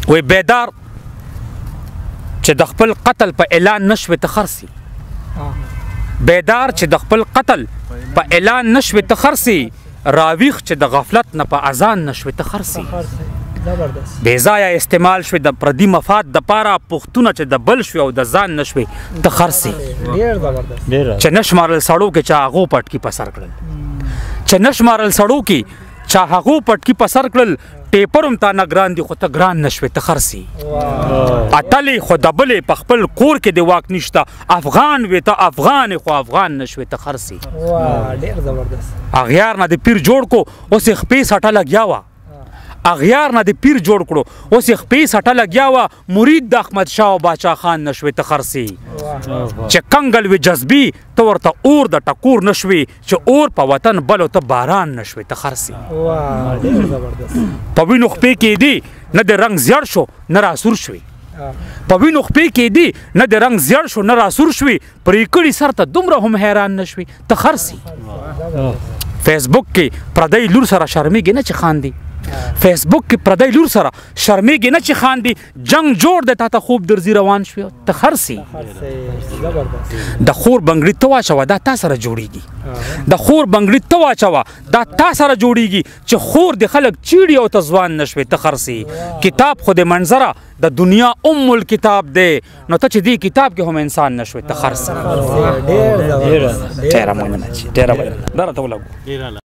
وی بیدار چې د خپل قتل په اعلان نشوي ته خرسي بیدار چې د خپل قتل په اعلان نشوي ته خرسي راویښ چې د غفلت نه په اذان نشوي ته خرسي بې ځایه استعمال شوي د پردي مفاد دپاره پوښتونه چې د بل شوي او د ځان نه شوي ته خرسي چې نه شمارل سړو کې چا هغو پټکي په سر کړل چې نه شمارل سړو کې چا هغو پټکي په سر کړل ټیپر هم تا نه ګران دي خو ته ګران نه شوې ته خرسي اتلې خو د بلې په خپل کور کې د واک نشته افغان وې ته افغان خو افغان نه شوې ته خرسي اغیار نه د پیر جوړ کو اوس یې خپې سټه لګیا وه اغیار نه د پیر جوړ کړو اوس یې خپې سټه لګیا وه مرید د احمد شاه او باچا خان نه شوې ته خرسي چې کنګل وي جذبي ته ورته اور د ټکور نه شوې چې اور په وطن بلو ته باران نه شوې ته خرسي په وینو خپې کې دی نه د رنګ زیړ شو نه راسور شوې په وینو خپې کې دی نه د رنګ زیړ شو نه راسور شوې پرې کړي سر ته دومره هم حیران نه شوې ته خرسي فیسبوک کې پردی لور سره شرمېږي نه چې خاندي فیسبوک کې پردی لور سره شرمېږي نه چې خاندي جنگ جوړ دی تا ته خوب درځي روان شوې ته خرسي د خور بنګړي ته واچوه دا تا سره جوړیږي د خور بنګړي ته واچوه دا تا سره جوړیږي چې خور د خلک چیړي او ته ځوان نه شوې ته خرسي کتاب خو د منظره د دنیا الکتاب دی نو ته چې دې کتاب کې هم انسان نه شوې ته خرسي ډېره مننه چې ډېره مننه دا راته ولګو